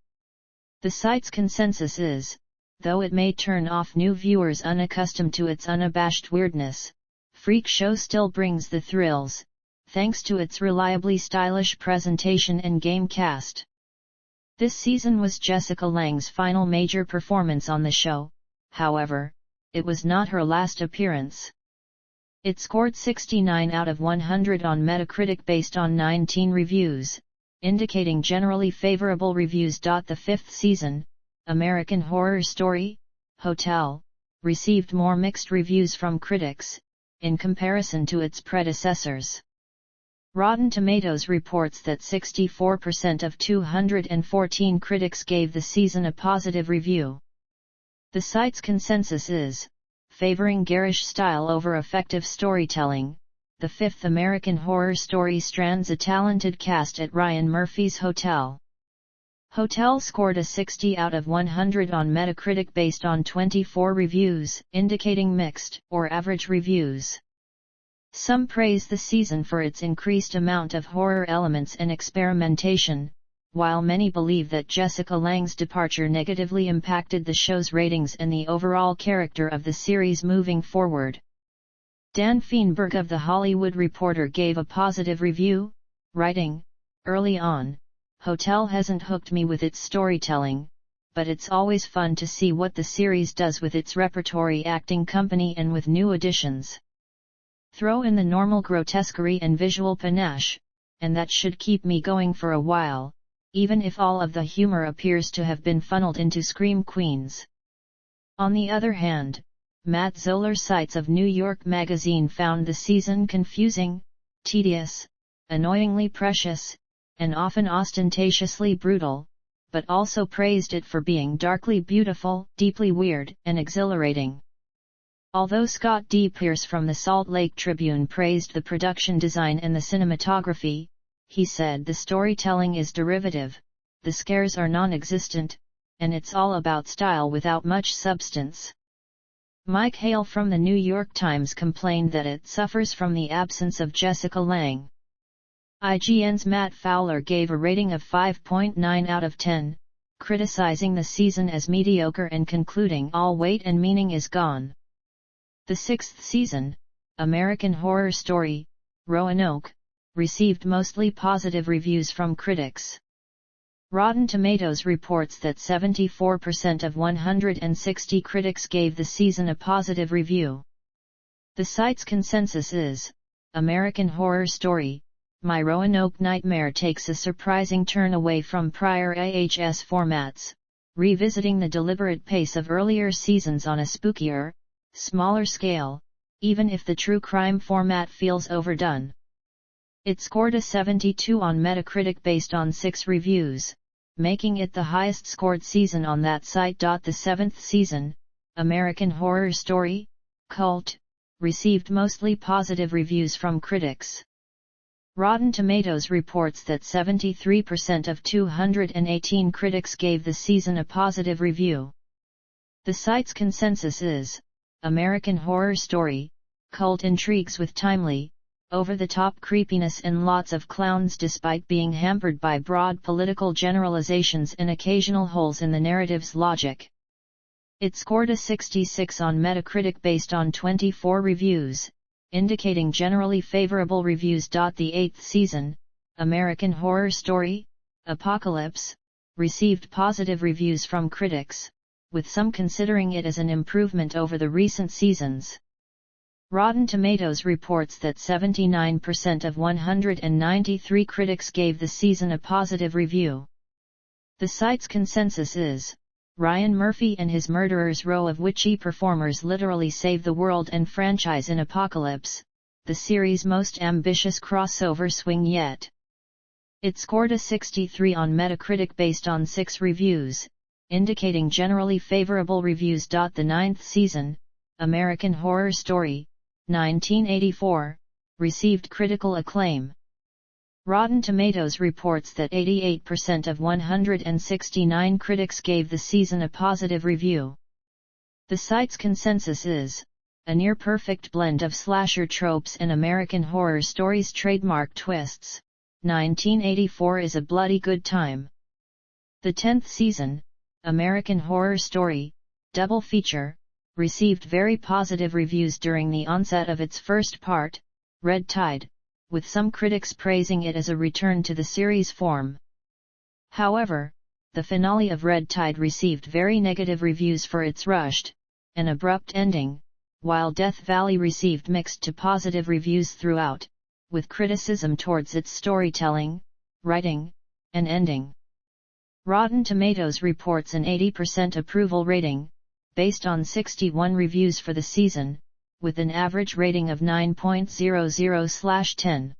The site's consensus is, though it may turn off new viewers unaccustomed to its unabashed weirdness, Freak Show still brings the thrills, thanks to its reliably stylish presentation and game cast. This season was Jessica Lange's final major performance on the show, however, it was not her last appearance. It scored 69 out of 100 on Metacritic based on 19 reviews, indicating generally favorable reviews. The fifth season, American Horror Story, Hotel, received more mixed reviews from critics, in comparison to its predecessors. Rotten Tomatoes reports that 64% of 214 critics gave the season a positive review. The site's consensus is, favoring garish style over effective storytelling. The fifth American Horror Story strands a talented cast at Ryan Murphy's Hotel. Hotel scored a 60 out of 100 on Metacritic based on 24 reviews, indicating mixed or average reviews. Some praise the season for its increased amount of horror elements and experimentation, while many believe that Jessica Lange's departure negatively impacted the show's ratings and the overall character of the series moving forward. Dan Feinberg of The Hollywood Reporter gave a positive review, writing, "Early on, Hotel hasn't hooked me with its storytelling, but it's always fun to see what the series does with its repertory acting company and with new additions. Throw in the normal grotesquerie and visual panache, and that should keep me going for a while, even if all of the humor appears to have been funneled into Scream Queens." On the other hand, Matt Zoller Sites of New York Magazine found the season confusing, tedious, annoyingly precious, and often ostentatiously brutal, but also praised it for being darkly beautiful, deeply weird, and exhilarating. Although Scott D. Pierce from the Salt Lake Tribune praised the production design and the cinematography, he said the storytelling is derivative, the scares are non-existent, and it's all about style without much substance. Mike Hale from the New York Times complained that it suffers from the absence of Jessica Lange. IGN's Matt Fowler gave a rating of 5.9 out of 10, criticizing the season as mediocre and concluding all weight and meaning is gone. The sixth season, American Horror Story, Roanoke, received mostly positive reviews from critics. Rotten Tomatoes reports that 74% of 160 critics gave the season a positive review. The site's consensus is, American Horror Story, My Roanoke Nightmare takes a surprising turn away from prior AHS formats, revisiting the deliberate pace of earlier seasons on a spookier, smaller scale, even if the true crime format feels overdone. It scored a 72 on Metacritic based on 6 reviews, making it the highest scored season on that site. The seventh season, American Horror Story, Cult, received mostly positive reviews from critics. Rotten Tomatoes reports that 73% of 218 critics gave the season a positive review. The site's consensus is, American Horror Story, Cult intrigues with timely, over-the-top creepiness and lots of clowns despite being hampered by broad political generalizations and occasional holes in the narrative's logic. It scored a 66 on Metacritic based on 24 reviews, indicating generally favorable reviews. The eighth season, American Horror Story, Apocalypse, received positive reviews from critics, with some considering it as an improvement over the recent seasons. Rotten Tomatoes reports that 79% of 193 critics gave the season a positive review. The site's consensus is, Ryan Murphy and his murderers row of witchy performers literally save the world and franchise in Apocalypse, the series' most ambitious crossover swing yet. It scored a 63 on Metacritic based on 6 reviews, indicating generally favorable reviews. The ninth season, American Horror Story, 1984, received critical acclaim. Rotten Tomatoes reports that 88% of 169 critics gave the season a positive review. The site's consensus is, a near-perfect blend of slasher tropes and American Horror Story's trademark twists. 1984 is a bloody good time. The 10th season, American Horror Story, double feature, received very positive reviews during the onset of its first part, Red Tide, with some critics praising it as a return to the series' form. However, the finale of Red Tide received very negative reviews for its rushed and abrupt ending, while Death Valley received mixed to positive reviews throughout, with criticism towards its storytelling, writing, and ending. Rotten Tomatoes reports an 80% approval rating, based on 61 reviews for the season, with an average rating of 9.00/10.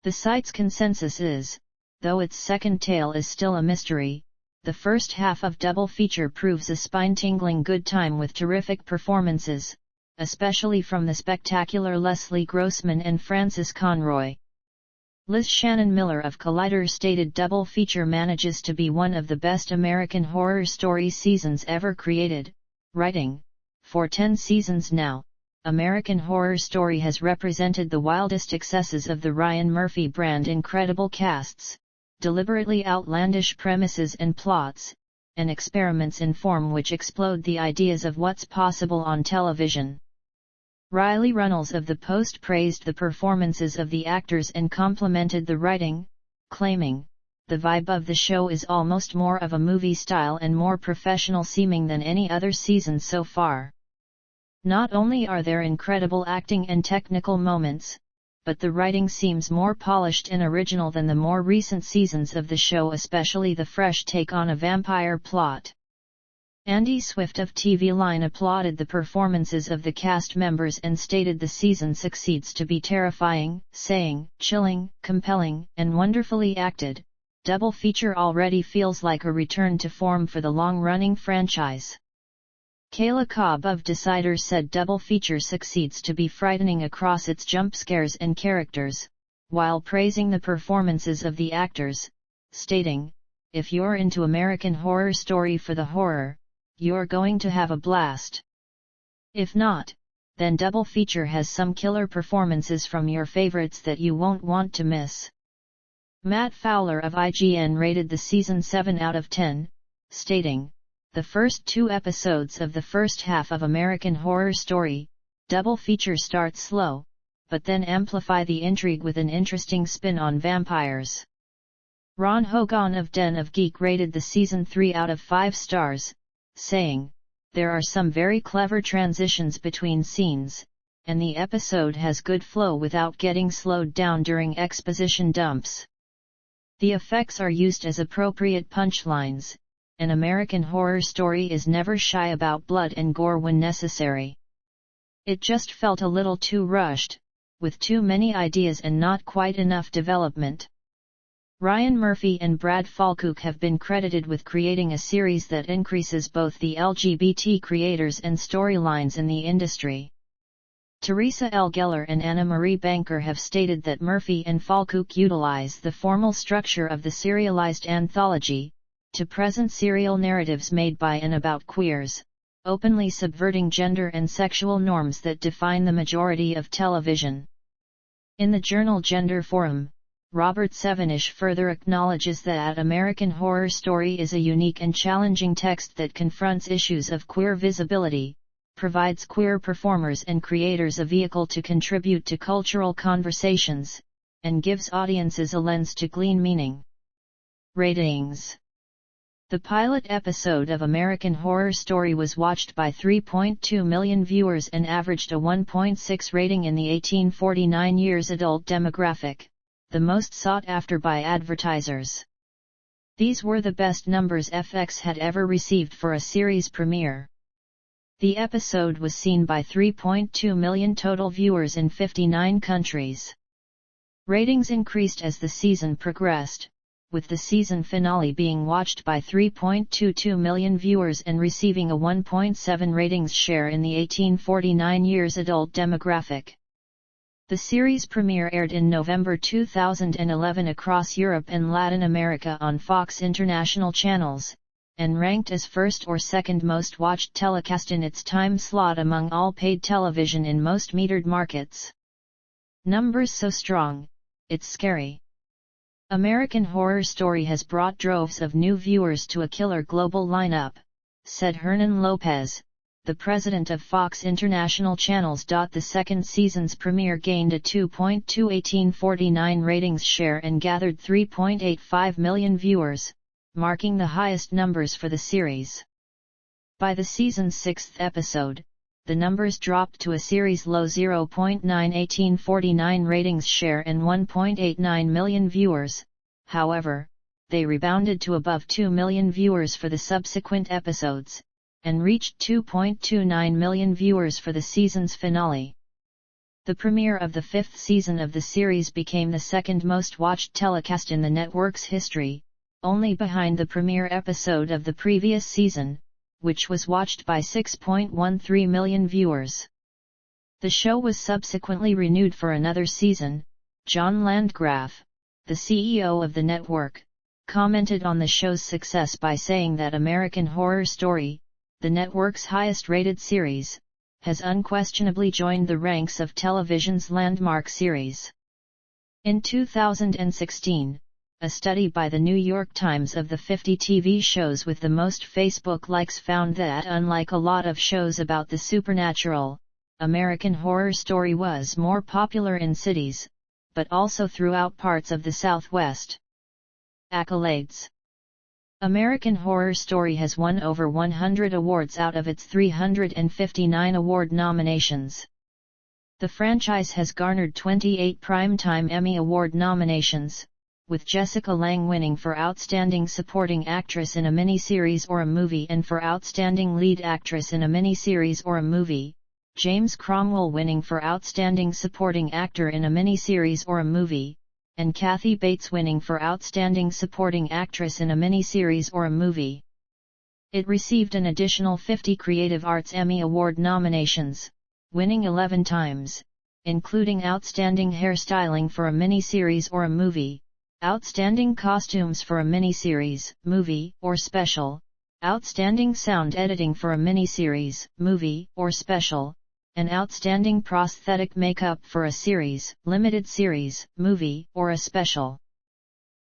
The site's consensus is, though its second tale is still a mystery, the first half of Double Feature proves a spine-tingling good time with terrific performances, especially from the spectacular Leslie Grossman and Francis Conroy. Liz Shannon Miller of Collider stated Double Feature manages to be one of the best American Horror Story seasons ever created, writing, for 10 seasons now, American Horror Story has represented the wildest excesses of the Ryan Murphy brand: incredible casts, deliberately outlandish premises and plots, and experiments in form which explode the ideas of what's possible on television. Riley Runnels of The Post praised the performances of the actors and complimented the writing, claiming, the vibe of the show is almost more of a movie style and more professional seeming than any other season so far. Not only are there incredible acting and technical moments, but the writing seems more polished and original than the more recent seasons of the show, especially the fresh take on a vampire plot. Andy Swift of TV Line applauded the performances of the cast members and stated the season succeeds to be terrifying, saying, chilling, compelling, and wonderfully acted. Double Feature already feels like a return to form for the long-running franchise. Kayla Cobb of Decider said Double Feature succeeds to be frightening across its jump scares and characters, while praising the performances of the actors, stating, if you're into American Horror Story for the horror, you're going to have a blast. If not, then Double Feature has some killer performances from your favorites that you won't want to miss. Matt Fowler of IGN rated the season 7 out of 10, stating, the first 2 episodes of the first half of American Horror Story, Double Feature starts slow, but then amplify the intrigue with an interesting spin on vampires. Ron Hogan of Den of Geek rated the season 3 out of 5 stars, saying, there are some very clever transitions between scenes, and the episode has good flow without getting slowed down during exposition dumps. The effects are used as appropriate punchlines, and American Horror Story is never shy about blood and gore when necessary. It just felt a little too rushed, with too many ideas and not quite enough development. Ryan Murphy and Brad Falchuk have been credited with creating a series that increases both the LGBT creators and storylines in the industry. Teresa L. Geller and Anna Marie Banker have stated that Murphy and Falchuk utilize the formal structure of the serialized anthology to present serial narratives made by and about queers, openly subverting gender and sexual norms that define the majority of television. In the journal Gender Forum, Robert Sevenish further acknowledges that American Horror Story is a unique and challenging text that confronts issues of queer visibility, provides queer performers and creators a vehicle to contribute to cultural conversations, and gives audiences a lens to glean meaning. Ratings. The pilot episode of American Horror Story was watched by 3.2 million viewers and averaged a 1.6 rating in the 18-49 years adult demographic, the most sought after by advertisers. These were the best numbers FX had ever received for a series premiere. The episode was seen by 3.2 million total viewers in 59 countries. Ratings increased as the season progressed, with the season finale being watched by 3.22 million viewers and receiving a 1.7 ratings share in the 18-49 years adult demographic. The series premiere aired in November 2011 across Europe and Latin America on Fox International channels, and ranked as first or second most watched telecast in its time slot among all paid television in most metered markets. Numbers so strong, it's scary. American Horror Story has brought droves of new viewers to a killer global lineup, said Hernan Lopez, the president of Fox International Channels. The second season's premiere gained a 2.2 18-49 ratings share and gathered 3.85 million viewers, marking the highest numbers for the series. By the season's sixth episode, the numbers dropped to a series low 0.9 18-49 ratings share and 1.89 million viewers. However, they rebounded to above 2 million viewers for the subsequent episodes, and reached 2.29 million viewers for the season's finale. The premiere of the fifth season of the series became the second most watched telecast in the network's history, only behind the premiere episode of the previous season, which was watched by 6.13 million viewers. The show was subsequently renewed for another season. John Landgraf, the CEO of the network, commented on the show's success by saying that American Horror Story, the network's highest-rated series, has unquestionably joined the ranks of television's landmark series. In 2016, a study by the New York Times of the 50 TV shows with the most Facebook likes found that unlike a lot of shows about the supernatural, American Horror Story was more popular in cities, but also throughout parts of the Southwest. Accolades. American Horror Story has won over 100 awards out of its 359 award nominations. The franchise has garnered 28 Primetime Emmy Award nominations, with Jessica Lange winning for Outstanding Supporting Actress in a Miniseries or a Movie and for Outstanding Lead Actress in a Miniseries or a Movie, James Cromwell winning for Outstanding Supporting Actor in a Miniseries or a Movie, and Kathy Bates winning for Outstanding Supporting Actress in a Miniseries or a Movie. It received an additional 50 Creative Arts Emmy Award nominations, winning 11 times, including Outstanding Hairstyling for a Miniseries or a Movie, Outstanding Costumes for a Miniseries, Movie, or Special, Outstanding Sound Editing for a Miniseries, Movie, or Special, and Outstanding Prosthetic Makeup for a Series, Limited Series, Movie, or a Special.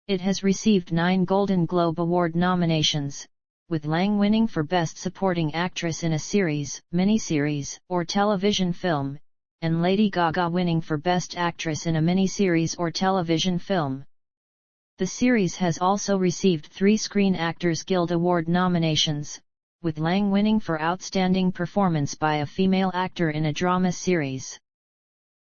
It has received 9 Golden Globe Award nominations, with Lange winning for Best Supporting Actress in a Series, Miniseries, or Television Film, and Lady Gaga winning for Best Actress in a Miniseries or Television Film. The series has also received 3 Screen Actors Guild Award nominations, with Lange winning for Outstanding Performance by a Female Actor in a Drama Series.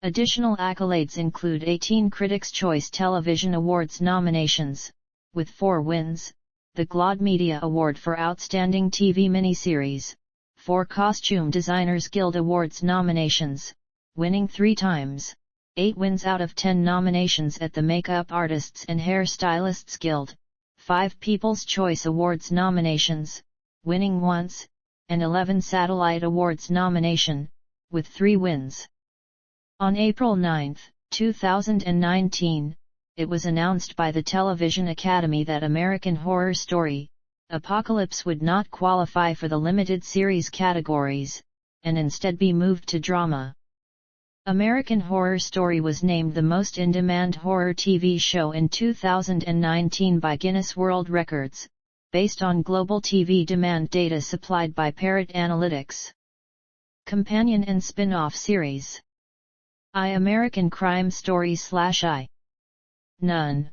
Additional accolades include 18 Critics' Choice Television Awards nominations, with 4 wins, the GLAAD Media Award for Outstanding TV Miniseries, 4 Costume Designers Guild Awards nominations, winning 3 times, 8 wins out of 10 nominations at the Makeup Artists and Hair Stylists Guild, 5 People's Choice Awards nominations, winning once, and 11 Satellite Awards nomination, with 3 wins. On April 9, 2019, it was announced by the Television Academy that American Horror Story, Apocalypse would not qualify for the limited series categories, and instead be moved to drama. American Horror Story was named the most in-demand horror TV show in 2019 by Guinness World Records, based on global TV demand data supplied by Parrot Analytics. Companion and spin-off series. I American Crime Story / I. None.